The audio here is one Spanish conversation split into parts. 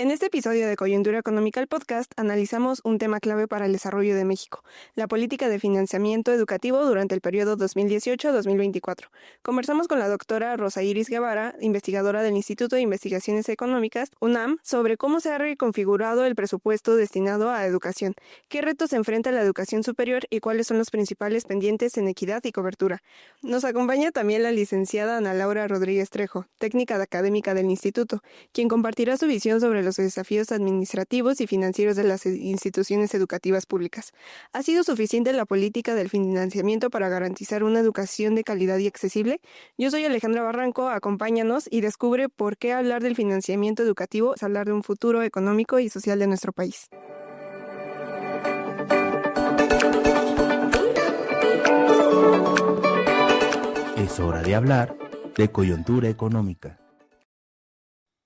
En este episodio de Coyuntura Económica, el podcast, analizamos un tema clave para el desarrollo de México, la política de financiamiento educativo durante el periodo 2018-2024. Conversamos con la doctora Rosa Iris Guevara, investigadora del Instituto de Investigaciones Económicas, UNAM, sobre cómo se ha reconfigurado el presupuesto destinado a educación, qué retos enfrenta la educación superior y cuáles son los principales pendientes en equidad y cobertura. Nos acompaña también la licenciada Ana Laura Rodríguez Trejo, técnica académica del Instituto, quien compartirá su visión sobre los desafíos administrativos y financieros de las instituciones educativas públicas. ¿Ha sido suficiente la política del financiamiento para garantizar una educación de calidad y accesible? Yo soy Alejandra Barranco, acompáñanos y descubre por qué hablar del financiamiento educativo es hablar de un futuro económico y social de nuestro país. Es hora de hablar de coyuntura económica.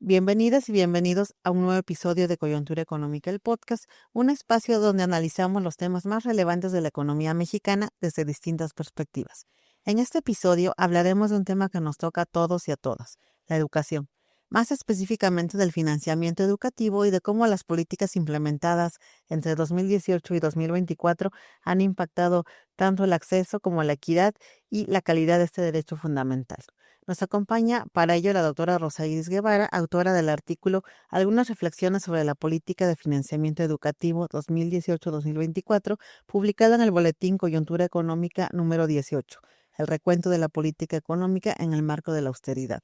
Bienvenidas y bienvenidos a un nuevo episodio de Coyuntura Económica, el podcast, un espacio donde analizamos los temas más relevantes de la economía mexicana desde distintas perspectivas. En este episodio hablaremos de un tema que nos toca a todos y a todas, la educación, más específicamente del financiamiento educativo y de cómo las políticas implementadas entre 2018 y 2024 han impactado tanto el acceso como la equidad y la calidad de este derecho fundamental. Nos acompaña para ello la doctora Rosa Iris Guevara, autora del artículo Algunas reflexiones sobre la política de financiamiento educativo 2018-2024, publicada en el Boletín Coyuntura Económica número 18, el recuento de la política económica en el marco de la austeridad,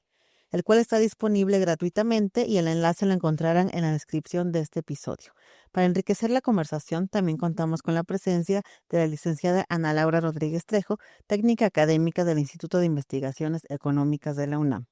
el cual está disponible gratuitamente y el enlace lo encontrarán en la descripción de este episodio. Para enriquecer la conversación, también contamos con la presencia de la licenciada Ana Laura Rodríguez Trejo, técnica académica del Instituto de Investigaciones Económicas de la UNAM.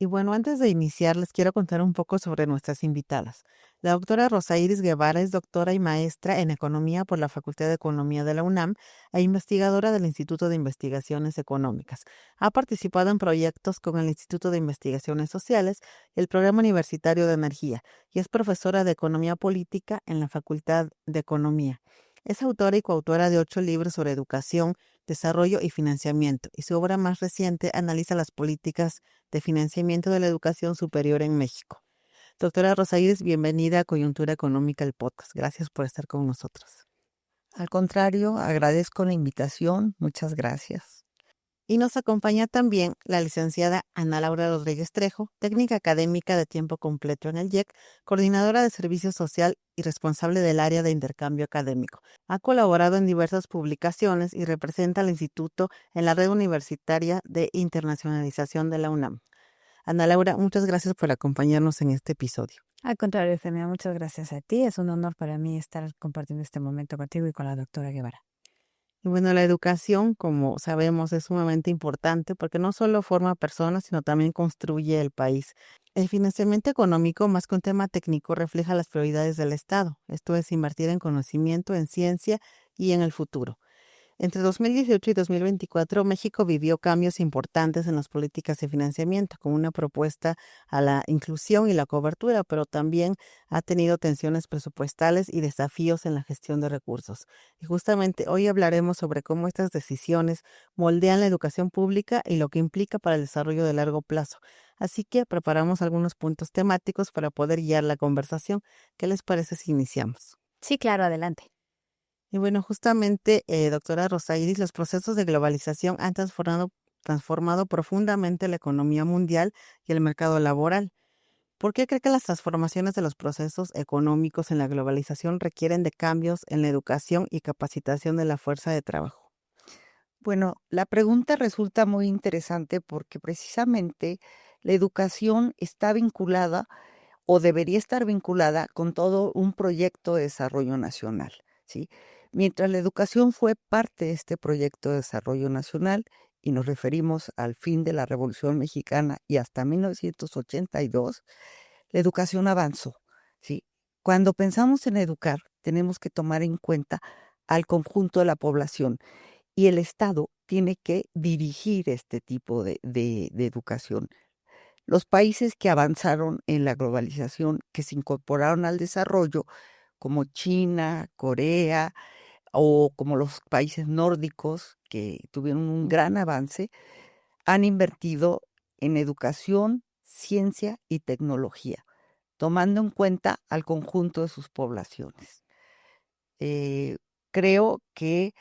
Y bueno, antes de iniciar, les quiero contar un poco sobre nuestras invitadas. La doctora Rosa Iris Guevara es doctora y maestra en Economía por la Facultad de Economía de la UNAM e investigadora del Instituto de Investigaciones Económicas. Ha participado en proyectos con el Instituto de Investigaciones Sociales y el Programa Universitario de Energía y es profesora de Economía Política en la Facultad de Economía. Es autora y coautora de 8 libros sobre educación, desarrollo y financiamiento, y su obra más reciente analiza las políticas de financiamiento de la educación superior en México. Doctora Rosa Iris, bienvenida a Coyuntura Económica, el podcast. Gracias por estar con nosotros. Al contrario, agradezco la invitación. Muchas gracias. Y nos acompaña también la licenciada Ana Laura Rodríguez Trejo, técnica académica de tiempo completo en el IEC, coordinadora de servicio social y responsable del área de intercambio académico. Ha colaborado en diversas publicaciones y representa al instituto en la red universitaria de internacionalización de la UNAM. Ana Laura, muchas gracias por acompañarnos en este episodio. Al contrario, Efemia, muchas gracias a ti. Es un honor para mí estar compartiendo este momento contigo y con la doctora Guevara. Y bueno, la educación, como sabemos, es sumamente importante porque no solo forma personas, sino también construye el país. El financiamiento económico, más que un tema técnico, refleja las prioridades del Estado. Esto es invertir en conocimiento, en ciencia y en el futuro. Entre 2018 y 2024, México vivió cambios importantes en las políticas de financiamiento, con una propuesta a la inclusión y la cobertura, pero también ha tenido tensiones presupuestales y desafíos en la gestión de recursos. Y justamente hoy hablaremos sobre cómo estas decisiones moldean la educación pública y lo que implica para el desarrollo de largo plazo. Así que preparamos algunos puntos temáticos para poder guiar la conversación. ¿Qué les parece si iniciamos? Sí, claro, adelante. Y bueno, justamente, doctora Rosa Iris, los procesos de globalización han transformado profundamente la economía mundial y el mercado laboral. ¿Por qué cree que las transformaciones de los procesos económicos en la globalización requieren de cambios en la educación y capacitación de la fuerza de trabajo? Bueno, la pregunta resulta muy interesante porque precisamente la educación está vinculada o debería estar vinculada con todo un proyecto de desarrollo nacional, ¿sí? Mientras la educación fue parte de este proyecto de desarrollo nacional, y nos referimos al fin de la Revolución Mexicana y hasta 1982, la educación avanzó, ¿sí? Cuando pensamos en educar, tenemos que tomar en cuenta al conjunto de la población y el Estado tiene que dirigir este tipo de educación. Los países que avanzaron en la globalización, que se incorporaron al desarrollo, como China, Corea o como los países nórdicos que tuvieron un gran avance, han invertido en educación, ciencia y tecnología. tomando en cuenta al conjunto de sus poblaciones. Creo que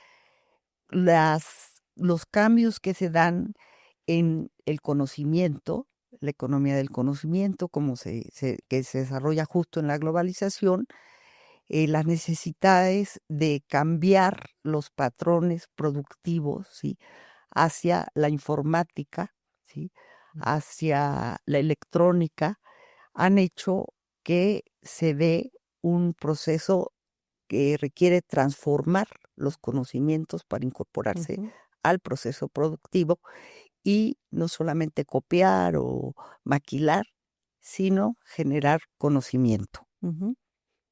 los cambios que se dan en el conocimiento, la economía del conocimiento, que se desarrolla justo en la globalización, las necesidades de cambiar los patrones productivos, ¿sí?, hacia la informática, ¿sí?, hacia la electrónica, han hecho que se dé un proceso que requiere transformar los conocimientos para incorporarse al proceso productivo y no solamente copiar o maquilar, sino generar conocimiento. Ujú.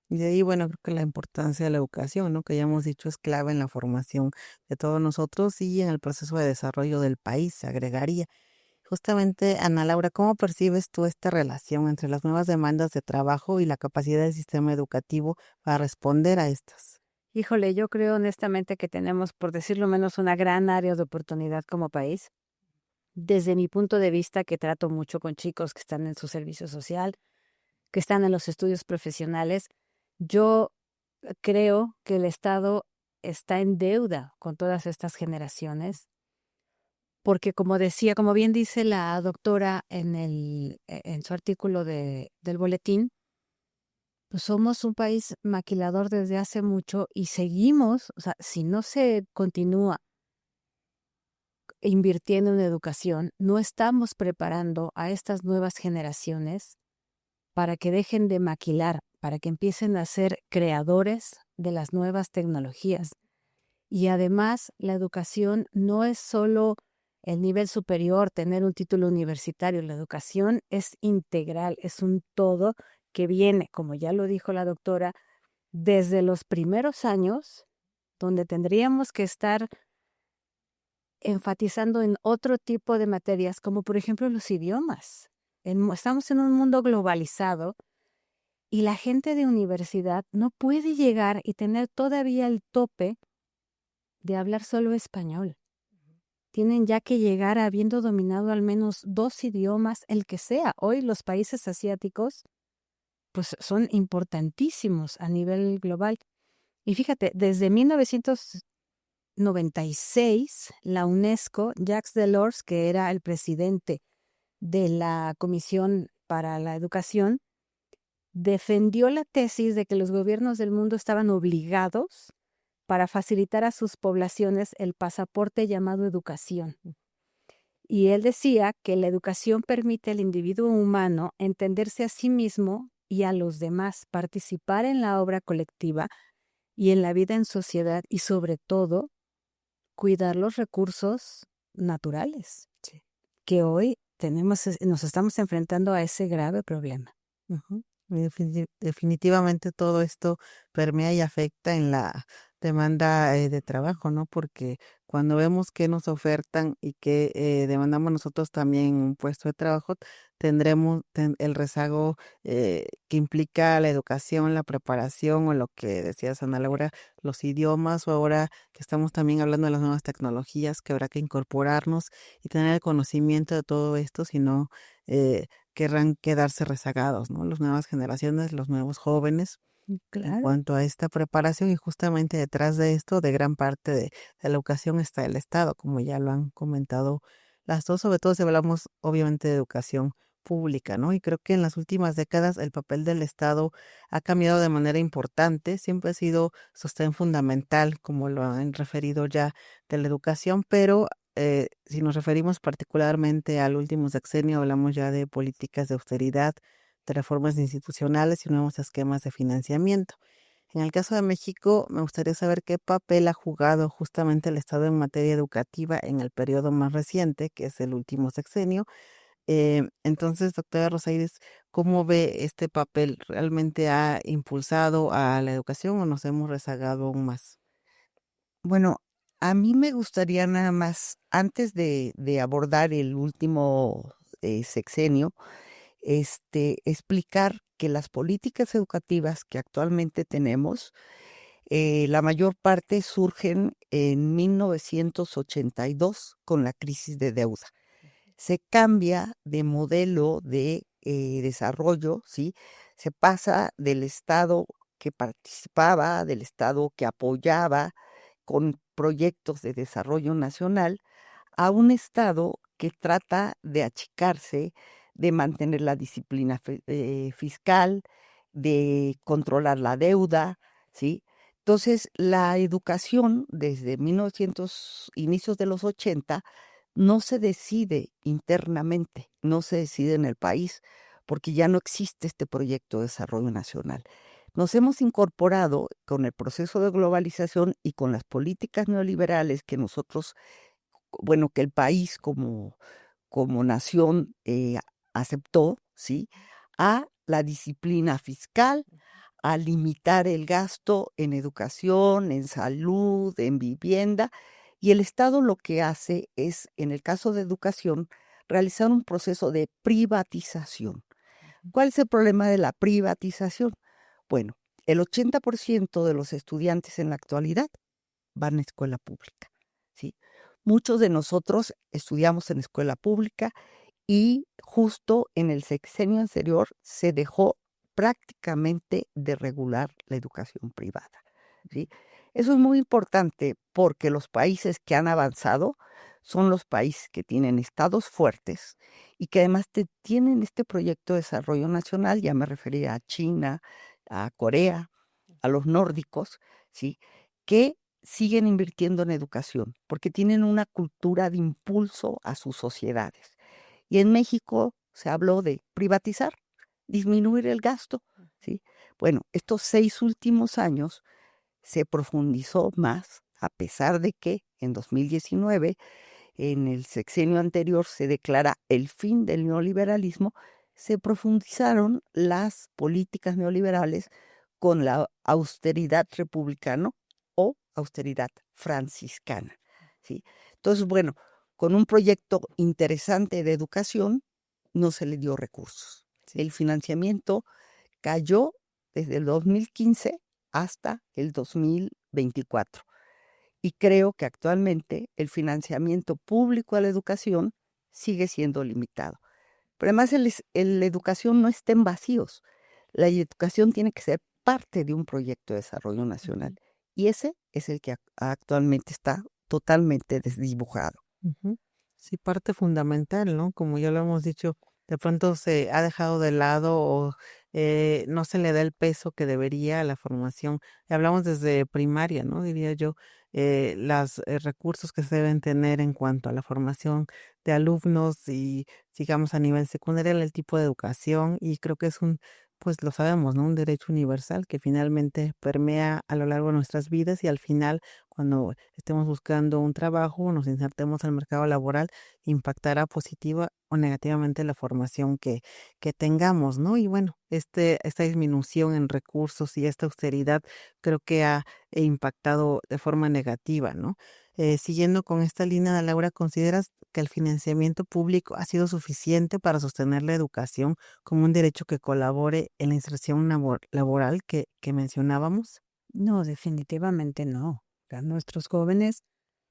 Y de ahí, bueno, creo que la importancia de la educación, ¿no? Que ya hemos dicho es clave en la formación de todos nosotros y en el proceso de desarrollo del país, se agregaría. Justamente, Ana Laura, ¿cómo percibes tú esta relación entre las nuevas demandas de trabajo y la capacidad del sistema educativo para responder a estas? Híjole, yo creo honestamente que tenemos, por decirlo menos, una gran área de oportunidad como país. Desde mi punto de vista, que trato mucho con chicos que están en su servicio social, que están en los estudios profesionales, yo creo que el Estado está en deuda con todas estas generaciones, porque como bien dice la doctora en su artículo del boletín, pues somos un país maquilador desde hace mucho y seguimos, o sea, si no se continúa invirtiendo en educación, no estamos preparando a estas nuevas generaciones para que dejen de maquilar, para que empiecen a ser creadores de las nuevas tecnologías. Y además, la educación no es solo el nivel superior, tener un título universitario. La educación es integral, es un todo que viene, como ya lo dijo la doctora, desde los primeros años, donde tendríamos que estar enfatizando en otro tipo de materias, como por ejemplo los idiomas. Estamos en un mundo globalizado y la gente de universidad no puede llegar y tener todavía el tope de hablar solo español. Tienen ya que llegar habiendo dominado al menos 2 idiomas, el que sea. Hoy los países asiáticos pues son importantísimos a nivel global. Y fíjate, desde 1996, la UNESCO, Jacques Delors, que era el presidente de la Comisión para la Educación, defendió la tesis de que los gobiernos del mundo estaban obligados para facilitar a sus poblaciones el pasaporte llamado educación. Y él decía que la educación permite al individuo humano entenderse a sí mismo y a los demás, participar en la obra colectiva y en la vida en sociedad y sobre todo cuidar los recursos naturales, que hoy nos estamos enfrentando a ese grave problema. Ujú. Y definitivamente todo esto permea y afecta en la demanda de trabajo, ¿no? Porque cuando vemos que nos ofertan y que demandamos nosotros también un puesto de trabajo, tendremos el rezago que implica la educación, la preparación o lo que decías, Ana Laura, los idiomas o ahora que estamos también hablando de las nuevas tecnologías que habrá que incorporarnos y tener el conocimiento de todo esto, sino querrán quedarse rezagados, ¿no? Las nuevas generaciones, los nuevos jóvenes, en Claro. cuanto a esta preparación y justamente detrás de esto, de gran parte de la educación está el Estado, como ya lo han comentado las dos, sobre todo si hablamos obviamente de educación pública, ¿no? Y creo que en las últimas décadas el papel del Estado ha cambiado de manera importante, siempre ha sido sostén fundamental, como lo han referido ya, de la educación, pero si nos referimos particularmente al último sexenio, hablamos ya de políticas de austeridad, de reformas institucionales y nuevos esquemas de financiamiento. En el caso de México, me gustaría saber qué papel ha jugado justamente el Estado en materia educativa en el periodo más reciente, que es el último sexenio. Entonces, doctora Rosairis, ¿cómo ve este papel? ¿Realmente ha impulsado a la educación o nos hemos rezagado aún más? Bueno, a mí me gustaría nada más, antes de abordar el último sexenio, explicar que las políticas educativas que actualmente tenemos, la mayor parte surgen en 1982 con la crisis de deuda. Se cambia de modelo de desarrollo, ¿sí? Se pasa del Estado que participaba, del Estado que apoyaba con proyectos de desarrollo nacional, a un Estado que trata de achicarse, de mantener la disciplina fiscal, de controlar la deuda, ¿sí? Entonces, la educación desde 1900, inicios de los 80, no se decide internamente, no se decide en el país, porque ya no existe este proyecto de desarrollo nacional. Nos hemos incorporado con el proceso de globalización y con las políticas neoliberales que nosotros, bueno, que el país como nación aceptó, ¿sí? A la disciplina fiscal, a limitar el gasto en educación, en salud, en vivienda, y el Estado lo que hace es, en el caso de educación, realizar un proceso de privatización. ¿Cuál es el problema de la privatización? Bueno, el 80% de los estudiantes en la actualidad van a escuela pública, ¿sí? Muchos de nosotros estudiamos en escuela pública y justo en el sexenio anterior se dejó prácticamente de regular la educación privada, ¿sí? Eso es muy importante porque los países que han avanzado son los países que tienen estados fuertes y que además tienen este proyecto de desarrollo nacional. Ya me refería a China, a Corea, a los nórdicos, ¿sí? Que siguen invirtiendo en educación porque tienen una cultura de impulso a sus sociedades. Y en México se habló de privatizar, disminuir el gasto, ¿sí? Bueno, estos 6 últimos años se profundizó más, a pesar de que en 2019, en el sexenio anterior, se declara el fin del neoliberalismo, se profundizaron las políticas neoliberales con la austeridad republicana o austeridad franciscana, ¿sí? Entonces, bueno, con un proyecto interesante de educación, no se le dio recursos. Sí. El financiamiento cayó desde el 2015 hasta el 2024. Y creo que actualmente el financiamiento público a la educación sigue siendo limitado. Pero además la educación no está en vacíos. La educación tiene que ser parte de un proyecto de desarrollo nacional. Y ese es el que actualmente está totalmente desdibujado. Ujú. Sí, parte fundamental, ¿no? Como ya lo hemos dicho, de pronto se ha dejado de lado o no se le da el peso que debería a la formación. Hablamos desde primaria, ¿no? Diría yo, los recursos que se deben tener en cuanto a la formación de alumnos y, digamos, a nivel secundario, el tipo de educación, y creo que es pues lo sabemos, ¿no? Un derecho universal que finalmente permea a lo largo de nuestras vidas y al final, cuando estemos buscando un trabajo, nos insertemos al mercado laboral, impactará positiva o negativamente la formación que tengamos, ¿no? Y bueno, esta disminución en recursos y esta austeridad creo que ha impactado de forma negativa, ¿no? Siguiendo con esta línea, Laura, ¿consideras que el financiamiento público ha sido suficiente para sostener la educación como un derecho que colabore en la inserción laboral que mencionábamos? No, definitivamente no. O sea, nuestros jóvenes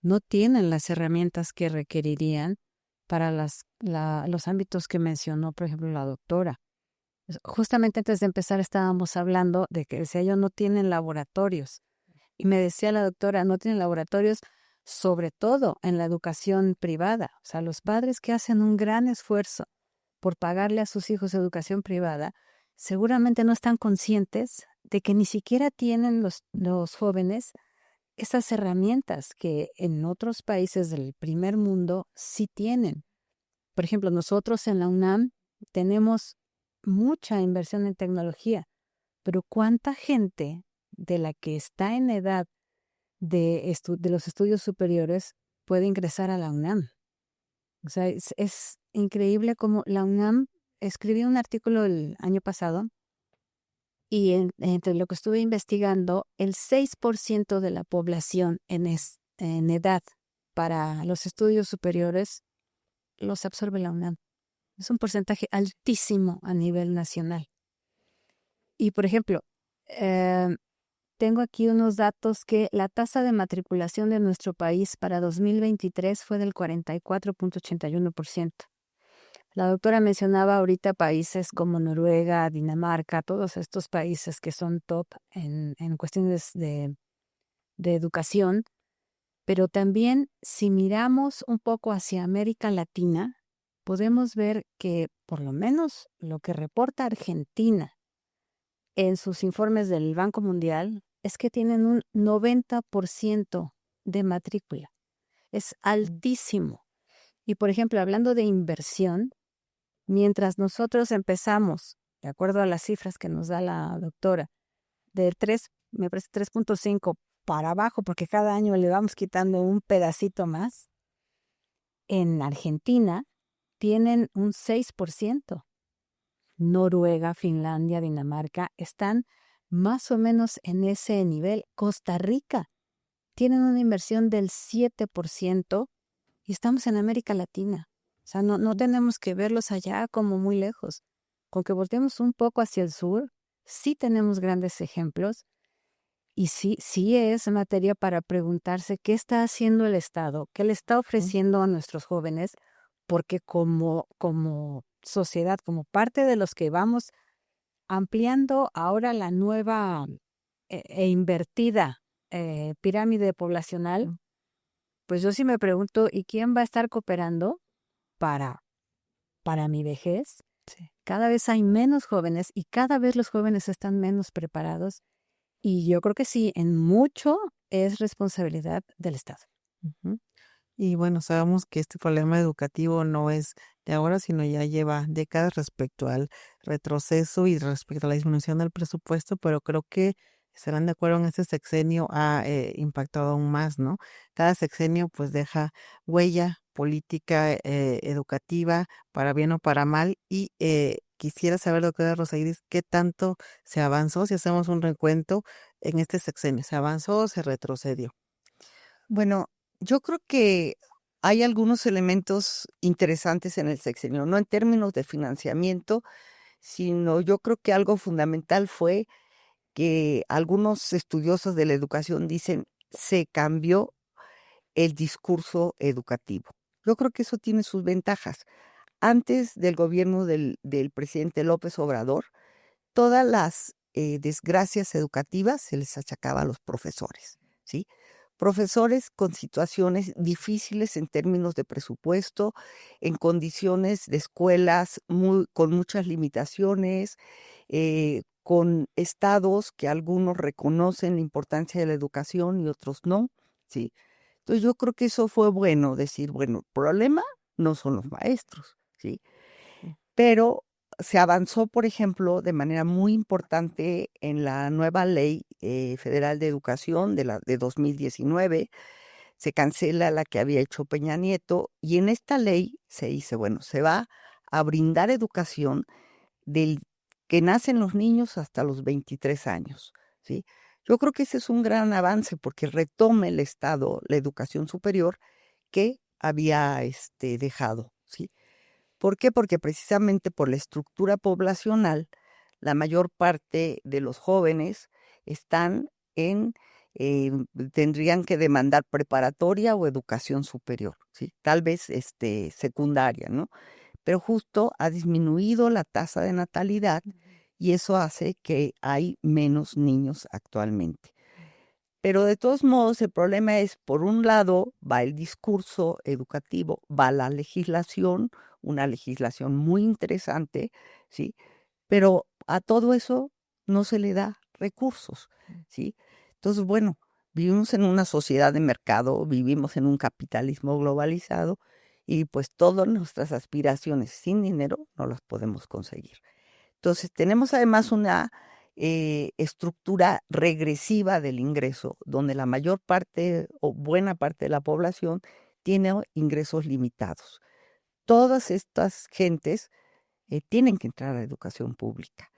no tienen las herramientas que requerirían para los ámbitos que mencionó, por ejemplo, la doctora. Justamente antes de empezar estábamos hablando de que decía yo no tienen laboratorios. Y me decía la doctora, no tienen laboratorios, sobre todo en la educación privada. O sea, los padres que hacen un gran esfuerzo por pagarle a sus hijos educación privada, seguramente no están conscientes de que ni siquiera tienen los jóvenes esas herramientas que en otros países del primer mundo sí tienen. Por ejemplo, nosotros en la UNAM tenemos mucha inversión en tecnología, pero ¿cuánta gente de la que está en edad de los estudios superiores puede ingresar a la UNAM? O sea, es increíble cómo la UNAM escribió un artículo el año pasado y entre lo que estuve investigando, el 6% de la población en edad para los estudios superiores los absorbe la UNAM. Es un porcentaje altísimo a nivel nacional. Y, por ejemplo, tengo aquí unos datos que la tasa de matriculación de nuestro país para 2023 fue del 44.81%. La doctora mencionaba ahorita países como Noruega, Dinamarca, todos estos países que son top en cuestiones de educación, pero también si miramos un poco hacia América Latina, podemos ver que por lo menos lo que reporta Argentina en sus informes del Banco Mundial es que tienen un 90% de matrícula. Es altísimo. Y por ejemplo, hablando de inversión, mientras nosotros empezamos, de acuerdo a las cifras que nos da la doctora, de 3, me parece 3.5 para abajo, porque cada año le vamos quitando un pedacito más, en Argentina tienen un 6%. Noruega, Finlandia, Dinamarca están más o menos en ese nivel. Costa Rica tienen una inversión del 7% y estamos en América Latina. O sea, no tenemos que verlos allá como muy lejos. Con que volteemos un poco hacia el sur, sí tenemos grandes ejemplos y sí es materia para preguntarse qué está haciendo el Estado, qué le está ofreciendo a nuestros jóvenes, porque como sociedad, como parte de los que vamos ampliando ahora la nueva e invertida pirámide poblacional, pues yo sí me pregunto, ¿y quién va a estar cooperando para mi vejez? Sí. Cada vez hay menos jóvenes y cada vez los jóvenes están menos preparados. Y yo creo que sí, en mucho es responsabilidad del Estado. Ujú. Y bueno, sabemos que este problema educativo no es de ahora, sino ya lleva décadas respecto al retroceso y respecto a la disminución del presupuesto, pero creo que estarán de acuerdo en este sexenio ha impactado aún más, ¿no? Cada sexenio pues deja huella política, educativa, para bien o para mal, y quisiera saber, doctora Rosaíris, qué tanto se avanzó, si hacemos un recuento en este sexenio, ¿se avanzó o se retrocedió? Bueno, yo creo que hay algunos elementos interesantes en el sexenio, no en términos de financiamiento, sino yo creo que algo fundamental fue que algunos estudiosos de la educación dicen se cambió el discurso educativo. Yo creo que eso tiene sus ventajas. Antes del gobierno del presidente López Obrador, todas las desgracias educativas se les achacaba a los profesores, ¿sí? Profesores con situaciones difíciles en términos de presupuesto, en condiciones de escuelas con muchas limitaciones, con estados que algunos reconocen la importancia de la educación y otros no, ¿sí? Entonces yo creo que eso fue bueno, decir, bueno, el problema no son los maestros, ¿sí? Pero se avanzó, por ejemplo, de manera muy importante en la nueva ley federal de educación de 2019. Se cancela la que había hecho Peña Nieto y en esta ley se dice, bueno, se va a brindar educación del que nacen los niños hasta los 23 años, ¿sí? Yo creo que ese es un gran avance porque retome el Estado la educación superior que había dejado, ¿sí? ¿Por qué? Porque precisamente por la estructura poblacional, la mayor parte de los jóvenes están eh, tendrían que demandar preparatoria o educación superior, ¿sí? Tal vez secundaria, ¿no? Pero justo ha disminuido la tasa de natalidad y eso hace que hay menos niños actualmente. Pero de todos modos, el problema es, por un lado, va el discurso educativo, va la legislación, una legislación muy interesante, ¿sí? Pero a todo eso no se le da recursos, ¿sí? Entonces, bueno, vivimos en una sociedad de mercado, vivimos en un capitalismo globalizado y pues todas nuestras aspiraciones sin dinero no las podemos conseguir. Entonces, tenemos además una estructura regresiva del ingreso, donde la mayor parte o buena parte de la población tiene ingresos limitados. Todas estas gentes tienen que entrar a la educación pública.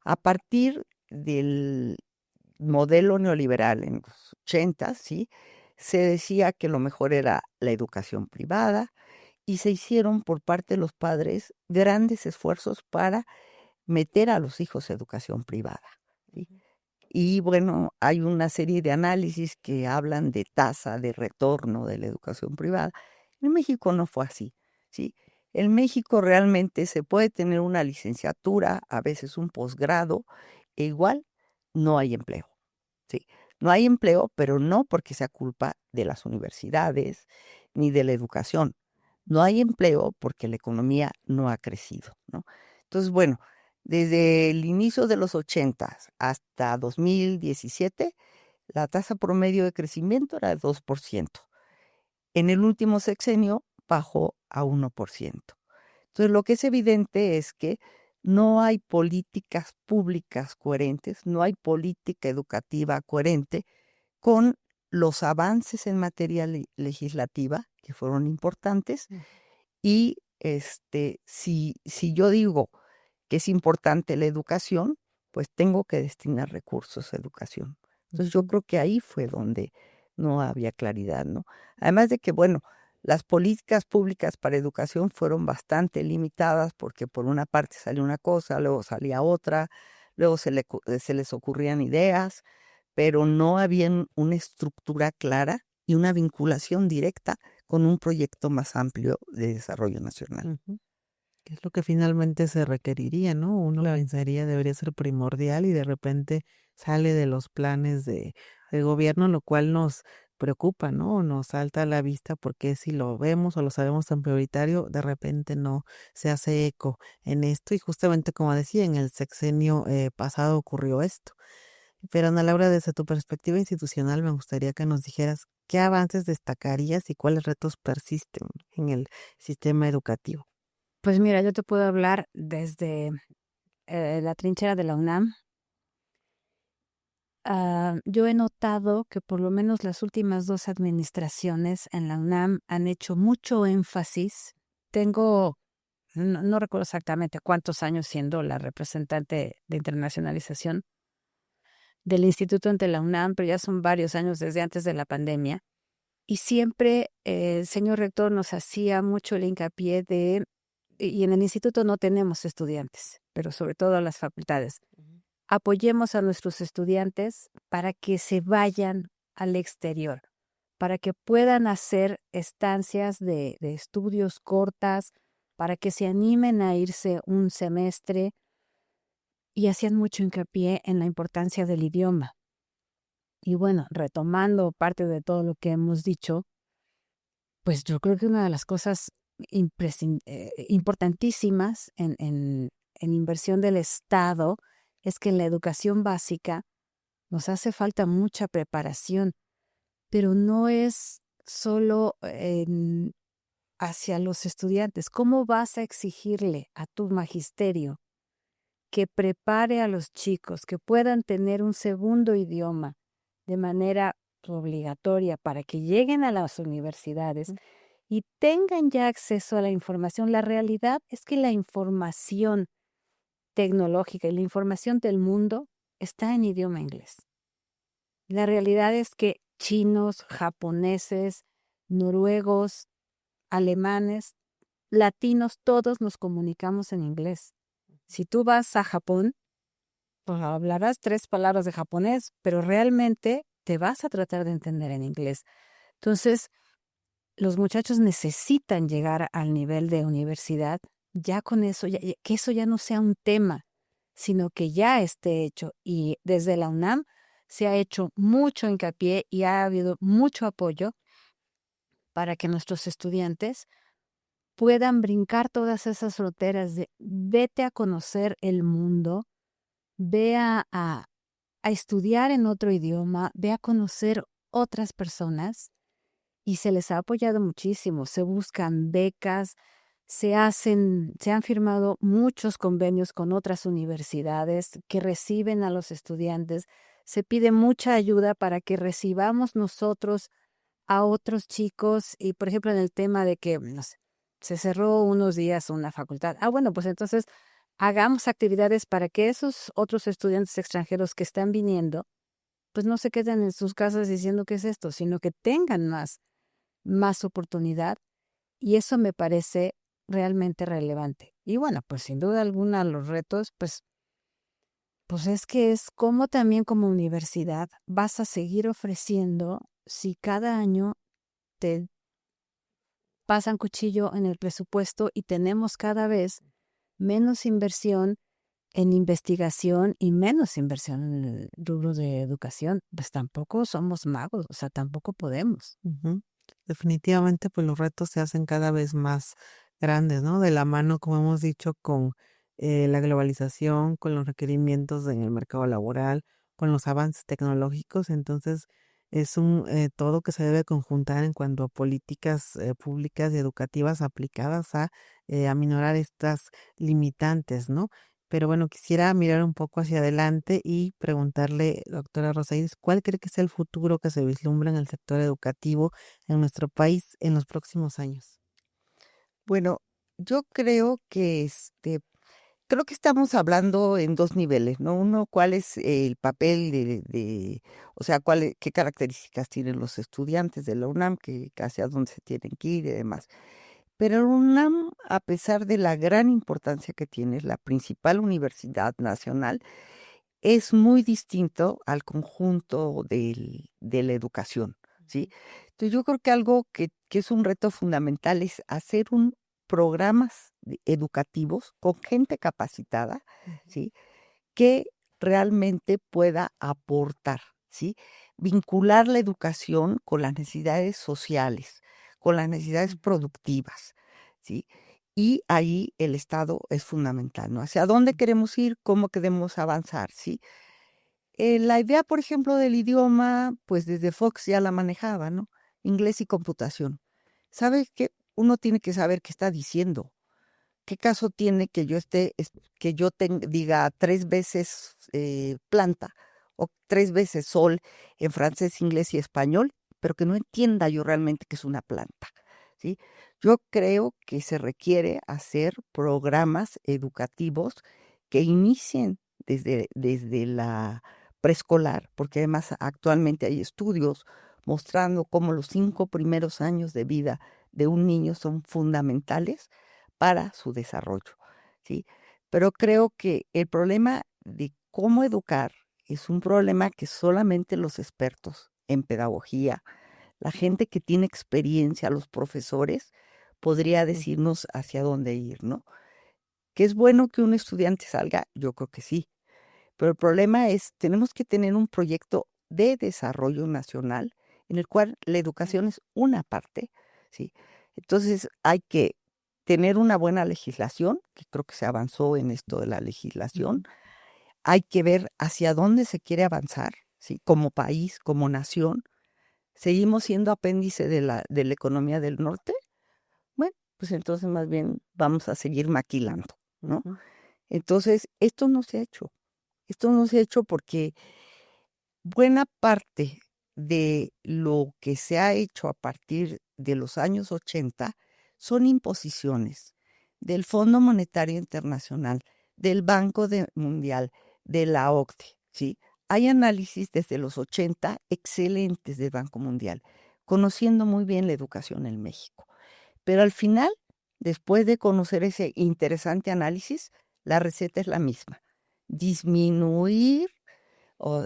A partir del modelo neoliberal en los 80, ¿sí? Se decía que lo mejor era la educación privada y se hicieron por parte de los padres grandes esfuerzos para meter a los hijos a educación privada, ¿sí? Y bueno, hay una serie de análisis que hablan de tasa de retorno de la educación privada. En México no fue así, ¿sí? En México realmente se puede tener una licenciatura, a veces un posgrado, e igual no hay empleo. Sí, no hay empleo, pero no porque sea culpa de las universidades ni de la educación. No hay empleo porque la economía no ha crecido, ¿no? Entonces, bueno, desde el inicio de los 80 hasta 2017, la tasa promedio de crecimiento era de 2%. En el último sexenio bajó a 1%. Entonces, lo que es evidente es que no hay políticas públicas coherentes, no hay política educativa coherente con los avances en materia legislativa, que fueron importantes, y si yo digo que es importante la educación, pues tengo que destinar recursos a educación. Entonces yo creo que ahí fue donde no había claridad, ¿no? Además de que, bueno, las políticas públicas para educación fueron bastante limitadas porque por una parte salió una cosa, luego salía otra, luego se les ocurrían ideas, pero no había una estructura clara y una vinculación directa con un proyecto más amplio de desarrollo nacional. Ujú. Que es lo que finalmente se requeriría, ¿no? Uno pensaría debería ser primordial y de repente sale de los planes de gobierno, lo cual nos preocupa, ¿no? Nos salta a la vista porque si lo vemos o lo sabemos tan prioritario, de repente no se hace eco en esto y justamente como decía, en el sexenio pasado ocurrió esto. Pero Ana Laura, desde tu perspectiva institucional, me gustaría que nos dijeras qué avances destacarías y cuáles retos persisten en el sistema educativo. Pues mira, yo te puedo hablar desde la trinchera de la UNAM. Yo he notado que por lo menos las últimas 2 administraciones en la UNAM han hecho mucho énfasis. No recuerdo exactamente cuántos años siendo la representante de internacionalización del instituto ante la UNAM, pero ya son varios años desde antes de la pandemia. Y siempre el señor rector nos hacía mucho el hincapié y en el instituto no tenemos estudiantes, pero sobre todo las facultades. Apoyemos a nuestros estudiantes para que se vayan al exterior, para que puedan hacer estancias de estudios cortas, para que se animen a irse un semestre y hacían mucho hincapié en la importancia del idioma. Y bueno, retomando parte de todo lo que hemos dicho, pues yo creo que una de las cosas importantísimas en inversión del Estado es que en la educación básica nos hace falta mucha preparación, pero no es solo hacia los estudiantes. ¿Cómo vas a exigirle a tu magisterio que prepare a los chicos, que puedan tener un segundo idioma de manera obligatoria para que lleguen a las universidades y tengan ya acceso a la información? La realidad es que la información tecnológica y la información del mundo está en idioma inglés. La realidad es que chinos, japoneses, noruegos, alemanes, latinos, todos nos comunicamos en inglés. Si tú vas a Japón, pues hablarás 3 palabras de japonés, pero realmente te vas a tratar de entender en inglés. Entonces, los muchachos necesitan llegar al nivel de universidad, ya con eso, que eso ya no sea un tema, sino que ya esté hecho. Y desde la UNAM se ha hecho mucho hincapié y ha habido mucho apoyo para que nuestros estudiantes puedan brincar todas esas fronteras de vete a conocer el mundo, ve a estudiar en otro idioma, ve a conocer otras personas. Y se les ha apoyado muchísimo, se buscan becas, se han firmado muchos convenios con otras universidades que reciben a los estudiantes, se pide mucha ayuda para que recibamos nosotros a otros chicos y, por ejemplo, en el tema de que, no sé, se cerró unos días una facultad. Bueno, pues entonces hagamos actividades para que esos otros estudiantes extranjeros que están viniendo, pues no se queden en sus casas diciendo qué es esto, sino que tengan más oportunidad, y eso me parece realmente relevante. Y bueno, pues sin duda alguna los retos, pues es que es como también como universidad vas a seguir ofreciendo si cada año te pasan cuchillo en el presupuesto y tenemos cada vez menos inversión en investigación y menos inversión en el rubro de educación. Pues tampoco somos magos, o sea, tampoco podemos. Ujú. Definitivamente, pues los retos se hacen cada vez más grandes, ¿no? De la mano, como hemos dicho, con la globalización, con los requerimientos en el mercado laboral, con los avances tecnológicos. Entonces, es un todo que se debe conjuntar en cuanto a políticas públicas y educativas aplicadas a aminorar estas limitantes, ¿no? Pero bueno, quisiera mirar un poco hacia adelante y preguntarle, doctora Rosairis, ¿cuál cree que es el futuro que se vislumbra en el sector educativo en nuestro país en los próximos años? Bueno, yo creo que creo que estamos hablando en 2 niveles, ¿no? Uno, ¿cuál es el papel o sea, qué características tienen los estudiantes de la UNAM, que hacia dónde se tienen que ir y demás? Pero la UNAM, a pesar de la gran importancia que tiene, es la principal universidad nacional, es muy distinto al conjunto de la educación, ¿sí? Entonces, yo creo que algo que es un reto fundamental es hacer programas educativos con gente capacitada, ¿sí? Que realmente pueda aportar, ¿sí? Vincular la educación con las necesidades sociales, con las necesidades productivas, ¿sí? Y ahí el Estado es fundamental, ¿no? ¿Hacia dónde queremos ir? ¿Cómo queremos avanzar? ¿Sí? La idea, por ejemplo, del idioma, pues desde Fox ya la manejaba, ¿no? Inglés y computación. ¿Sabes qué? Uno tiene que saber qué está diciendo. ¿Qué caso tiene que diga 3 veces planta o 3 veces sol en francés, inglés y español, pero que no entienda yo realmente qué es una planta? ¿Sí? Yo creo que se requiere hacer programas educativos que inicien desde la preescolar, porque además actualmente hay estudios mostrando cómo los 5 primeros años de vida de un niño son fundamentales para su desarrollo, ¿sí? Pero creo que el problema de cómo educar es un problema que solamente los expertos en pedagogía, la gente que tiene experiencia, los profesores, podría decirnos hacia dónde ir, ¿no? ¿Que es bueno que un estudiante salga? Yo creo que sí, pero el problema es, tenemos que tener un proyecto de desarrollo nacional en el cual la educación es una parte, ¿sí? Entonces hay que tener una buena legislación, que creo que se avanzó en esto de la legislación. Hay que ver hacia dónde se quiere avanzar, ¿sí? Como país, como nación. ¿Seguimos siendo apéndice de la economía del norte? Bueno, pues entonces más bien vamos a seguir maquilando, ¿no? Ujú. Entonces, esto no se ha hecho. Esto no se ha hecho porque buena parte de lo que se ha hecho a partir de los años 80 son imposiciones del Fondo Monetario Internacional, del Mundial, de la OCDE, ¿sí? Hay análisis desde los 80 excelentes del Banco Mundial, conociendo muy bien la educación en México. Pero al final, después de conocer ese interesante análisis, la receta es la misma: disminuir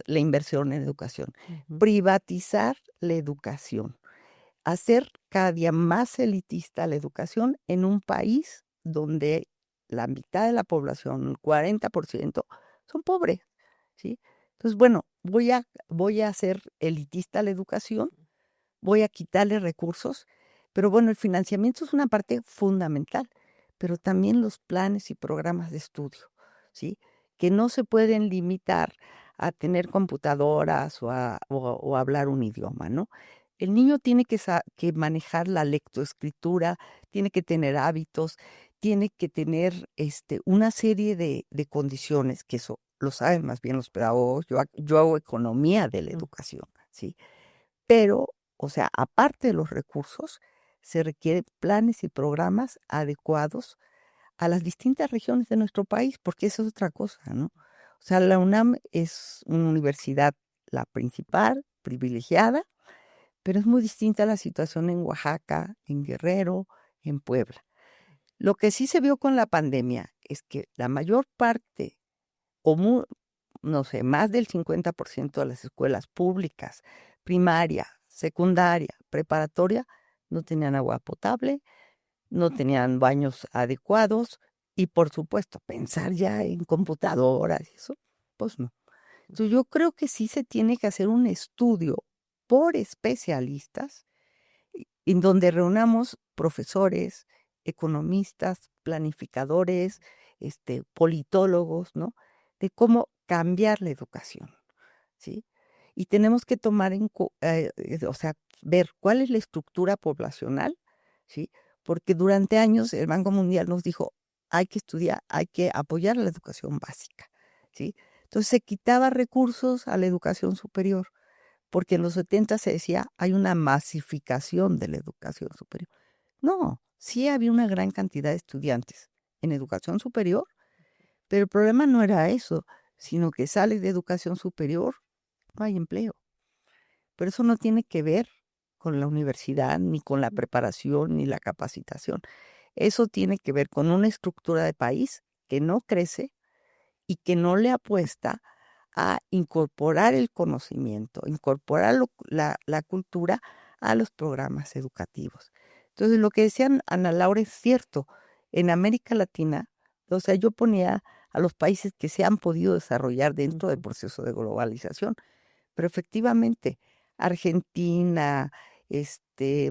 la inversión en educación, Ujú. privatizar la educación, hacer cada día más elitista la educación en un país donde la mitad de la población, el 40%, son pobres, ¿sí? Entonces, bueno, voy a hacer elitista la educación, voy a quitarle recursos, pero bueno, el financiamiento es una parte fundamental, pero también los planes y programas de estudio, ¿sí? Que no se pueden limitar a tener computadoras o a hablar un idioma, ¿no? El niño tiene que manejar la lectoescritura, tiene que tener hábitos, tiene que tener una serie de condiciones, que eso lo saben más bien los pedagogos. Yo hago economía de la educación, ¿sí? Pero, o sea, aparte de los recursos, se requieren planes y programas adecuados a las distintas regiones de nuestro país, porque eso es otra cosa, ¿no? O sea, la UNAM es una universidad, la principal, privilegiada, pero es muy distinta la situación en Oaxaca, en Guerrero, en Puebla. Lo que sí se vio con la pandemia es que la mayor parte, o no sé, más del 50% de las escuelas públicas, primaria, secundaria, preparatoria, no tenían agua potable, no tenían baños adecuados y por supuesto pensar ya en computadoras y eso, pues no. Entonces yo creo que sí se tiene que hacer un estudio por especialistas en donde reunamos profesores, economistas, planificadores, politólogos, ¿no? De cómo cambiar la educación, ¿sí? Y tenemos que tomar o sea, ver cuál es la estructura poblacional, ¿sí? Porque durante años el Banco Mundial nos dijo, hay que estudiar, hay que apoyar la educación básica, ¿sí? Entonces se quitaba recursos a la educación superior, porque en los 70 se decía, hay una masificación de la educación superior. No, sí había una gran cantidad de estudiantes en educación superior, pero el problema no era eso, sino que sales de educación superior, no hay empleo. Pero eso no tiene que ver con la universidad, ni con la preparación, ni la capacitación. Eso tiene que ver con una estructura de país que no crece y que no le apuesta a incorporar el conocimiento, incorporar la cultura a los programas educativos. Entonces, lo que decían Ana Laura es cierto. En América Latina, o sea, yo ponía a los países que se han podido desarrollar dentro del proceso de globalización, pero efectivamente, Argentina,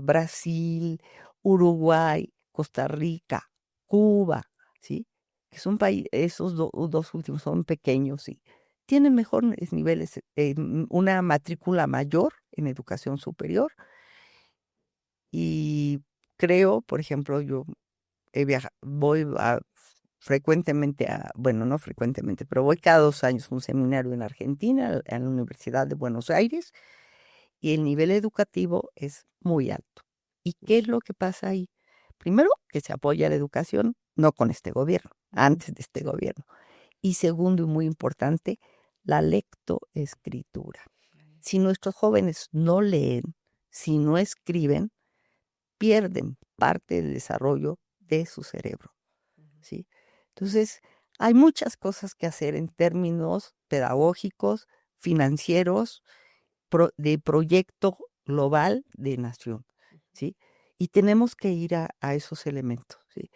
Brasil, Uruguay, Costa Rica, Cuba, ¿sí? Que son países, esos dos últimos son pequeños y tienen mejores niveles, una matrícula mayor en educación superior. Y creo, por ejemplo, yo voy frecuentemente bueno, no frecuentemente, pero voy cada 2 años a un seminario en Argentina, en la Universidad de Buenos Aires, y el nivel educativo es muy alto. ¿Y qué es lo que pasa ahí? Primero, que se apoya la educación, no con este gobierno, antes de este gobierno. Y segundo, y muy importante, la lectoescritura. Si nuestros jóvenes no leen, si no escriben, pierden parte del desarrollo de su cerebro, ¿sí? Entonces, hay muchas cosas que hacer en términos pedagógicos, financieros, de proyecto global de nación, ¿sí? Y tenemos que ir a esos elementos, ¿sí?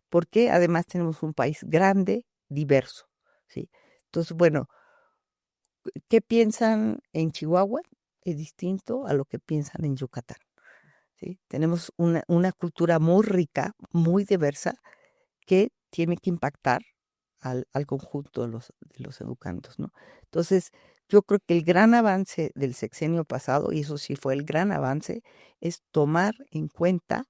Porque además tenemos un país grande, diverso, ¿sí? Entonces, bueno, ¿qué piensan en Chihuahua? Es distinto a lo que piensan en Yucatán, ¿sí? Tenemos una cultura muy rica, muy diversa, que tiene que impactar al conjunto de los educandos, ¿no? Entonces, yo creo que el gran avance del sexenio pasado, y eso sí fue el gran avance, es tomar en cuenta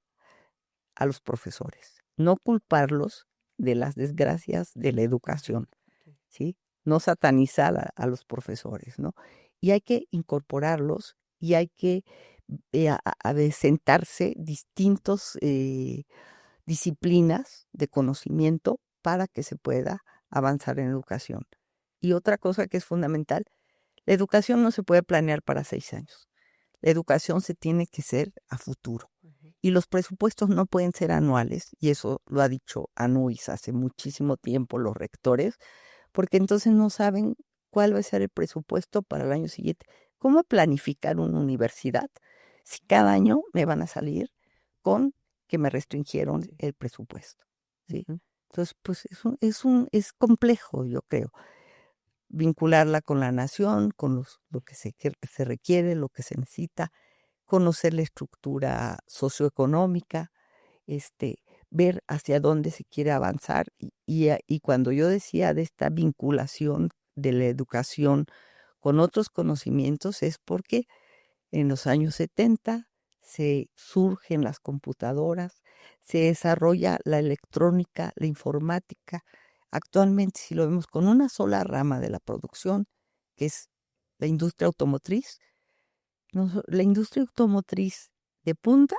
a los profesores, no culparlos de las desgracias de la educación, ¿sí? No satanizar a los profesores, ¿no? Y hay que incorporarlos y hay que de sentarse distintos disciplinas de conocimiento para que se pueda avanzar en educación. Y otra cosa que es fundamental, la educación no se puede planear para 6 años. La educación se tiene que ser a futuro. Y los presupuestos no pueden ser anuales, y eso lo ha dicho ANUIS hace muchísimo tiempo, los rectores, porque entonces no saben cuál va a ser el presupuesto para el año siguiente. ¿Cómo planificar una universidad si cada año me van a salir con que me restringieron el presupuesto? ¿Sí? Entonces, pues es complejo, yo creo, vincularla con la nación, con lo que se requiere, lo que se necesita, conocer la estructura socioeconómica, ver hacia dónde se quiere avanzar. Y cuando yo decía de esta vinculación de la educación con otros conocimientos es porque en los años 70 se surgen las computadoras, se desarrolla la electrónica, la informática. Actualmente, si lo vemos con una sola rama de la producción, que es la industria automotriz, la industria automotriz de punta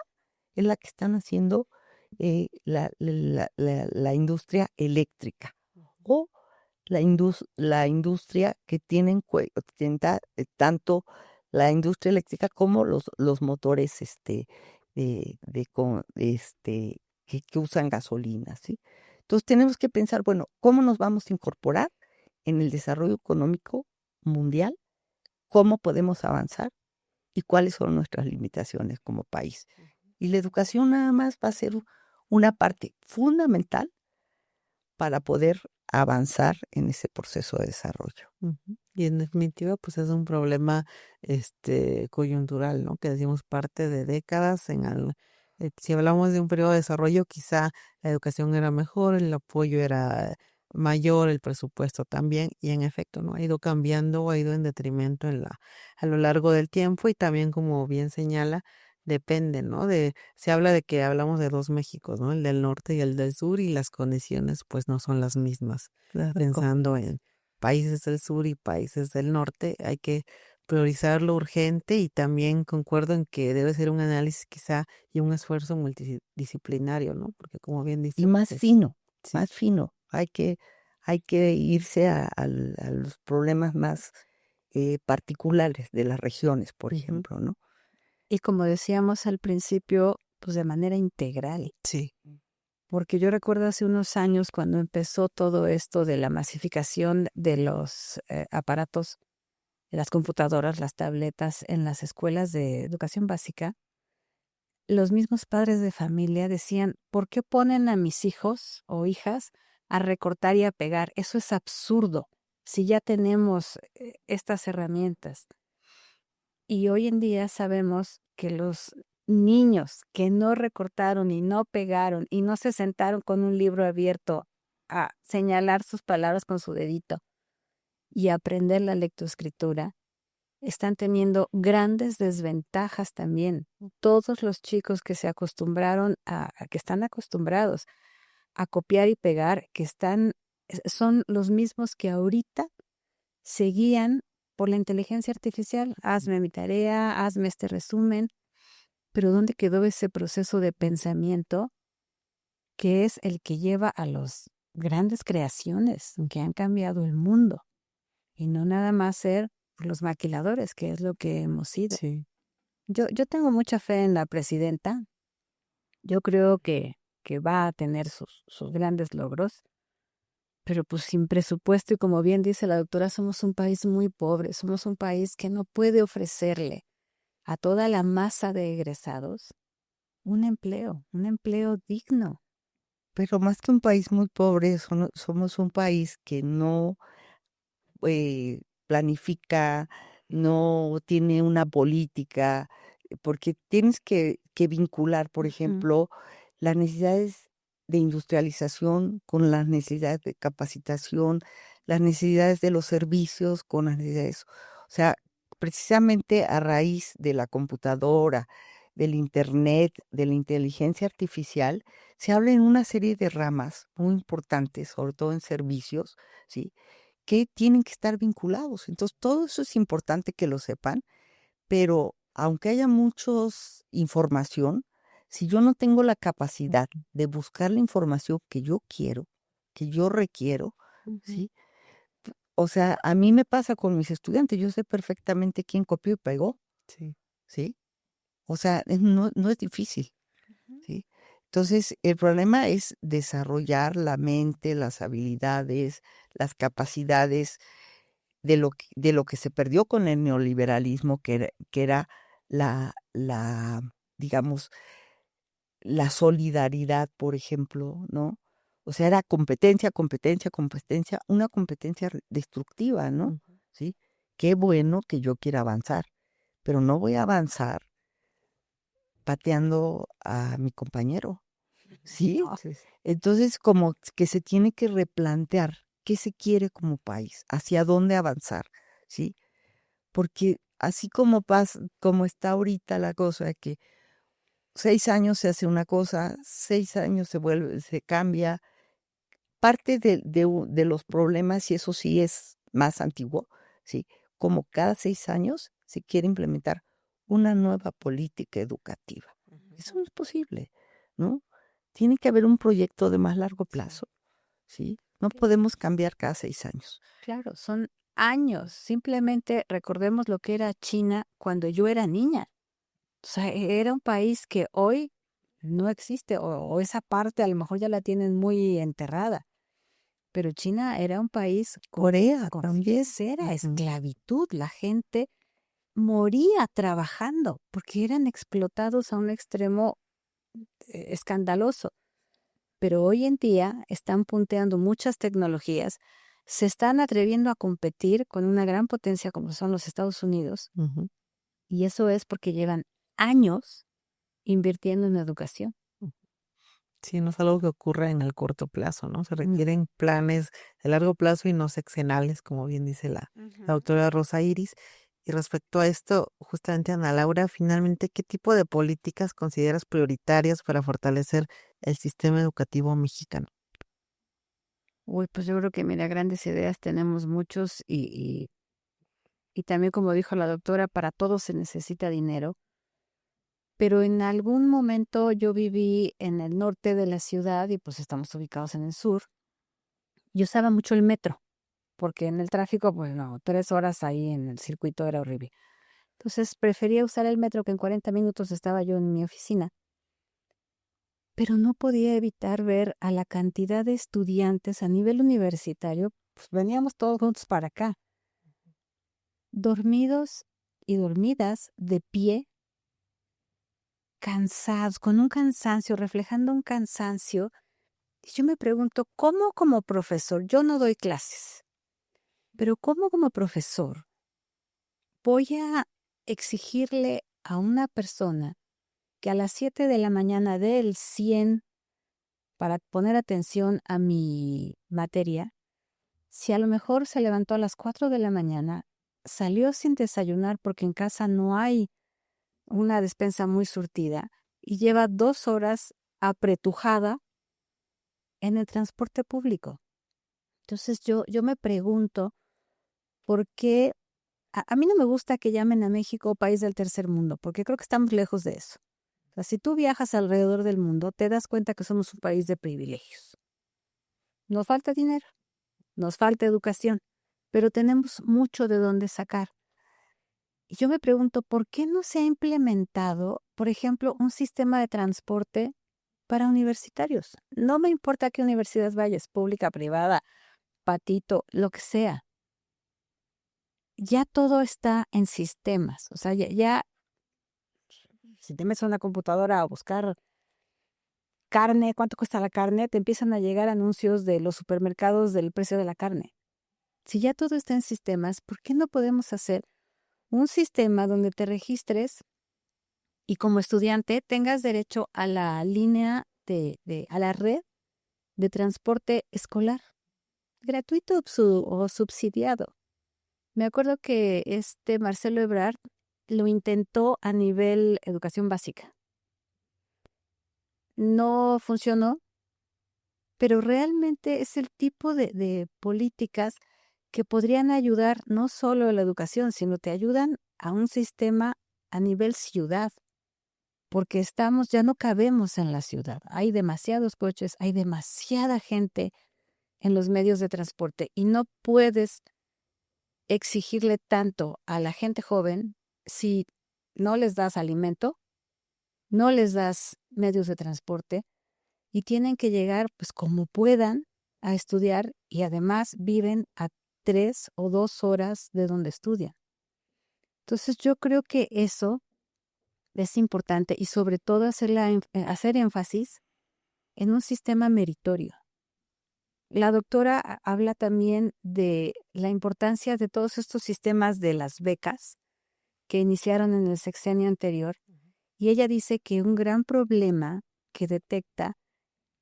es la que están haciendo la industria eléctrica o la industria que tienen tanto la industria eléctrica como los motores que usan gasolina, ¿sí? Entonces tenemos que pensar, bueno, ¿cómo nos vamos a incorporar en el desarrollo económico mundial? ¿Cómo podemos avanzar? ¿Y cuáles son nuestras limitaciones como país? Y la educación nada más va a ser una parte fundamental para poder avanzar en ese proceso de desarrollo. Ujú. Y en definitiva, pues es un problema coyuntural, ¿no? Que decimos parte de décadas. Si hablamos de un periodo de desarrollo, quizá la educación era mejor, el apoyo era mayor, el presupuesto también, y en efecto, ¿no? Ha ido cambiando, ha ido en detrimento a lo largo del tiempo, y también, como bien señala, depende, ¿no? Se habla de que hablamos de dos Méxicos, ¿no? El del norte y el del sur, y las condiciones pues no son las mismas. Pensando en países del sur y países del norte, hay que priorizar lo urgente, y también concuerdo en que debe ser un análisis quizá y un esfuerzo multidisciplinario, ¿no? Porque como bien dice, Y más pues, fino, sí. más fino. Hay que irse a los problemas más particulares de las regiones, por Ujú. ejemplo, ¿no? Y como decíamos al principio, pues de manera integral. Sí. Porque yo recuerdo hace unos años cuando empezó todo esto de la masificación de los aparatos, de las computadoras, las tabletas en las escuelas de educación básica, los mismos padres de familia decían, ¿por qué ponen a mis hijos o hijas a recortar y a pegar? Eso es absurdo, si ya tenemos estas herramientas. Y hoy en día sabemos que los niños que no recortaron y no pegaron y no se sentaron con un libro abierto a señalar sus palabras con su dedito y aprender la lectoescritura, están teniendo grandes desventajas también. Todos los chicos que se acostumbraron que están acostumbrados a copiar y pegar, son los mismos que ahorita se guían por la inteligencia artificial. Hazme mi tarea, hazme este resumen. Pero ¿dónde quedó ese proceso de pensamiento que es el que lleva a las grandes creaciones que han cambiado el mundo? Y no nada más ser los maquiladores, que es lo que hemos sido. Sí. Yo tengo mucha fe en la presidenta. Yo creo que va a tener sus grandes logros. Pero pues sin presupuesto, y como bien dice la doctora, somos un país muy pobre, somos un país que no puede ofrecerle a toda la masa de egresados un empleo digno. Pero más que un país muy pobre, somos un país que no planifica, no tiene una política, porque tienes que vincular, por Ujú. ejemplo, las necesidades de industrialización con las necesidades de capacitación, las necesidades de los servicios con las necesidades. O sea, precisamente a raíz de la computadora, del internet, de la inteligencia artificial, se habla en una serie de ramas muy importantes, sobre todo en servicios, ¿sí? Que tienen que estar vinculados. Entonces, todo eso es importante que lo sepan, pero aunque haya muchos información, si yo no tengo la capacidad de buscar la información que yo quiero, que yo requiero, Ujú. ¿sí? O sea, a mí me pasa con mis estudiantes, yo sé perfectamente quién copió y pegó, Sí. ¿sí? O sea, no es difícil, ¿sí? Entonces, el problema es desarrollar la mente, las habilidades, las capacidades de lo que se perdió con el neoliberalismo, que era la, digamos, la solidaridad, por ejemplo, ¿no? O sea, era competencia, competencia, competencia, una competencia destructiva, ¿no? Ujú. ¿Sí? Qué bueno que yo quiera avanzar, pero no voy a avanzar pateando a mi compañero, ¿sí? No, Sí, sí. Entonces, como que se tiene que replantear qué se quiere como país, hacia dónde avanzar, ¿sí? Porque así como está ahorita la cosa de que 6 años se hace una cosa, 6 años se cambia, parte de los problemas, y eso sí es más antiguo, ¿sí? Como cada 6 años se quiere implementar una nueva política educativa. Eso no es posible, ¿no? Tiene que haber un proyecto de más largo plazo, ¿sí? No podemos cambiar cada 6 años. claro, son años. Simplemente recordemos lo que era China cuando yo era niña. O sea, era un país que hoy no existe, o esa parte a lo mejor ya la tienen muy enterrada. Pero China era un país Corea con también. cera Ujú. esclavitud. La gente moría trabajando porque eran explotados a un extremo escandaloso. Pero hoy en día están punteando muchas tecnologías, se están atreviendo a competir con una gran potencia como son los Estados Unidos, Ujú. y eso es porque llevan años invirtiendo en educación. Sí, no es algo que ocurra en el corto plazo, ¿no? Se requieren planes de largo plazo y no sexenales, como bien dice la doctora Rosa Iris. Y respecto a esto, justamente, Ana Laura, finalmente, ¿qué tipo de políticas consideras prioritarias para fortalecer el sistema educativo mexicano? Uy, pues yo creo que, mira, grandes ideas tenemos muchos y también, como dijo la doctora, para todo se necesita dinero. Pero en algún momento yo viví en el norte de la ciudad y pues estamos ubicados en el sur. Yo usaba mucho el metro, porque en el tráfico, pues no, 3 horas ahí en el circuito era horrible. Entonces prefería usar el metro, que en 40 minutos estaba yo en mi oficina. Pero no podía evitar ver a la cantidad de estudiantes a nivel universitario, pues veníamos todos juntos para acá, dormidos y dormidas de pie, cansados, con un cansancio, reflejando un cansancio. Y yo me pregunto, ¿cómo como profesor? Yo no doy clases, pero ¿cómo como profesor voy a exigirle a una persona que a las 7 de la mañana dé el 100 para poner atención a mi materia, si a lo mejor se levantó a las 4 de la mañana, salió sin desayunar porque en casa no hay una despensa muy surtida y lleva 2 horas apretujada en el transporte público? Entonces yo me pregunto, ¿por qué? A mí no me gusta que llamen a México país del tercer mundo, porque creo que estamos lejos de eso. O sea, si tú viajas alrededor del mundo, te das cuenta que somos un país de privilegios. Nos falta dinero, nos falta educación, pero tenemos mucho de dónde sacar. Y yo me pregunto, ¿por qué no se ha implementado, por ejemplo, un sistema de transporte para universitarios? No me importa qué universidad vayas, pública, privada, patito, lo que sea. Ya todo está en sistemas. O sea, ya si te metes a una computadora a buscar carne, cuánto cuesta la carne, te empiezan a llegar anuncios de los supermercados del precio de la carne. Si ya todo está en sistemas, ¿por qué no podemos hacer un sistema donde te registres y como estudiante tengas derecho a la línea a la red de transporte escolar, gratuito o subsidiado? Me acuerdo que Marcelo Ebrard lo intentó a nivel educación básica. No funcionó, pero realmente es el tipo de políticas que podrían ayudar no solo a la educación, sino te ayudan a un sistema a nivel ciudad, porque ya no cabemos en la ciudad. Hay demasiados coches, hay demasiada gente en los medios de transporte y no puedes exigirle tanto a la gente joven si no les das alimento, no les das medios de transporte y tienen que llegar pues como puedan a estudiar y además viven a 3 o 2 horas de donde estudian. Entonces yo creo que eso es importante y sobre todo hacer énfasis en un sistema meritorio. La doctora habla también de la importancia de todos estos sistemas de las becas que iniciaron en el sexenio anterior y ella dice que un gran problema que detecta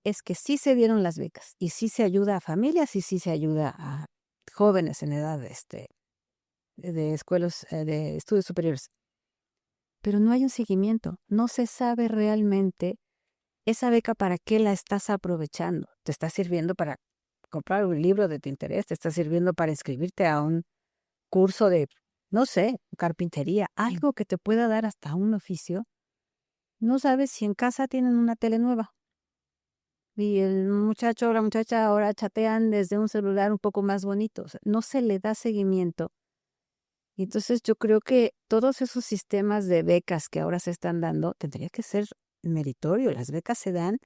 es que sí se dieron las becas y sí se ayuda a familias y sí se ayuda a jóvenes en edad de escuelas de estudios superiores, pero no hay un seguimiento, no se sabe realmente esa beca para qué la estás aprovechando. ¿Te está sirviendo para comprar un libro de tu interés? ¿Te está sirviendo para inscribirte a un curso de, no sé, carpintería, algo que te pueda dar hasta un oficio? No sabes si en casa tienen una tele nueva y el muchacho o la muchacha ahora chatean desde un celular un poco más bonito. O sea, no se le da seguimiento. Y entonces yo creo que todos esos sistemas de becas que ahora se están dando tendría que ser meritorio. Las becas se dan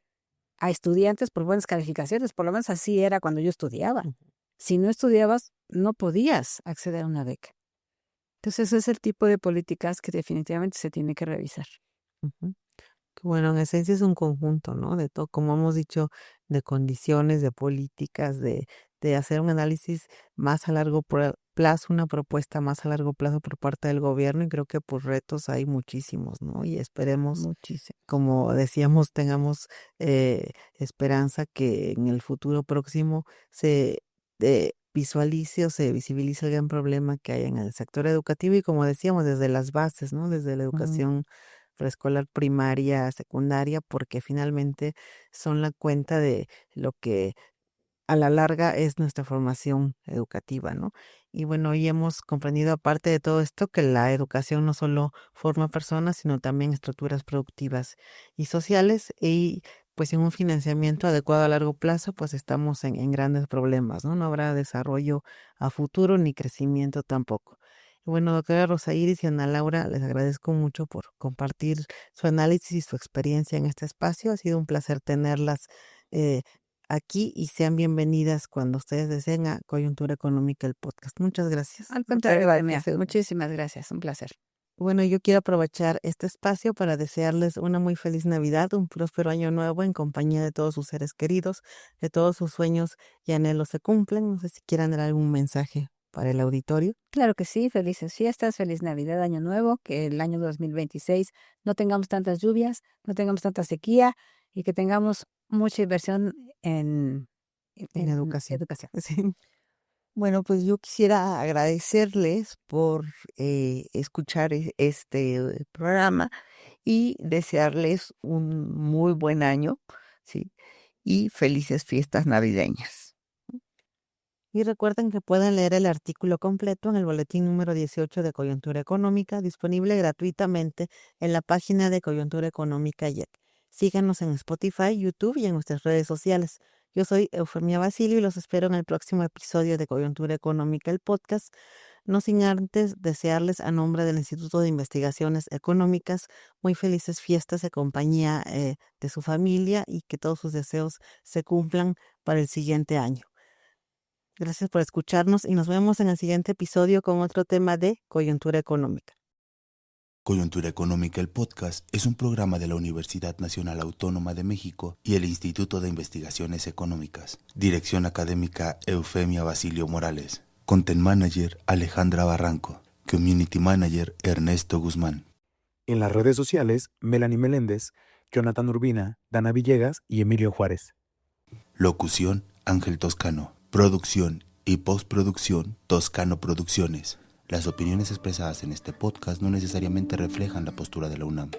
a estudiantes por buenas calificaciones, por lo menos así era cuando yo estudiaba. Si no estudiabas, no podías acceder a una beca. Entonces ese es el tipo de políticas que definitivamente se tiene que revisar. Ujú. Bueno, en esencia es un conjunto, ¿no? De todo, como hemos dicho, de condiciones, de políticas, de hacer un análisis más a largo plazo, una propuesta más a largo plazo por parte del gobierno, y creo que pues retos hay muchísimos, ¿no? Y esperemos, Muchísimo. como decíamos, tengamos esperanza que en el futuro próximo se visualice o se visibilice el gran problema que hay en el sector educativo y, como decíamos, desde las bases, ¿no? Desde la educación preescolar, primaria, secundaria, porque finalmente son la cuenta de lo que a la larga es nuestra formación educativa, ¿no? Y bueno, hoy hemos comprendido, aparte de todo esto, que la educación no solo forma personas, sino también estructuras productivas y sociales, y pues sin un financiamiento adecuado a largo plazo, pues estamos en grandes problemas, ¿no? No habrá desarrollo a futuro ni crecimiento tampoco. Y bueno, doctora Rosa Iris y Ana Laura, les agradezco mucho por compartir su análisis y su experiencia en este espacio. Ha sido un placer tenerlas eh, aquí, y sean bienvenidas cuando ustedes deseen a Coyuntura Económica, el podcast. Muchas gracias. Al contrario, gracias, Eugenia, muchísimas gracias, un placer. Bueno, yo quiero aprovechar este espacio para desearles una muy feliz Navidad, un próspero año nuevo en compañía de todos sus seres queridos, de todos sus sueños y anhelos se cumplen. No sé si quieran dar algún mensaje para el auditorio. Claro que sí, felices fiestas, feliz Navidad, Año Nuevo, que el año 2026 no tengamos tantas lluvias, no tengamos tanta sequía y que tengamos mucha inversión en educación. Sí. Bueno, pues yo quisiera agradecerles por escuchar este programa y desearles un muy buen año, ¿sí? Y felices fiestas navideñas. Y recuerden que pueden leer el artículo completo en el boletín número 18 de Coyuntura Económica, disponible gratuitamente en la página de Coyuntura Económica YEC. Síganos en Spotify, YouTube y en nuestras redes sociales. Yo soy Eufemia Basilio y los espero en el próximo episodio de Coyuntura Económica, el podcast. No sin antes desearles, a nombre del Instituto de Investigaciones Económicas, muy felices fiestas de compañía de su familia, y que todos sus deseos se cumplan para el siguiente año. Gracias por escucharnos y nos vemos en el siguiente episodio con otro tema de Coyuntura Económica. Coyuntura Económica, el podcast, es un programa de la Universidad Nacional Autónoma de México y el Instituto de Investigaciones Económicas. Dirección académica Eufemia Basilio Morales. Content Manager Alejandra Barranco. Community Manager Ernesto Guzmán. En las redes sociales, Melanie Meléndez, Jonathan Urbina, Dana Villegas y Emilio Juárez. Locución Ángel Toscano. Producción y postproducción Toscano Producciones. Las opiniones expresadas en este podcast no necesariamente reflejan la postura de la UNAM.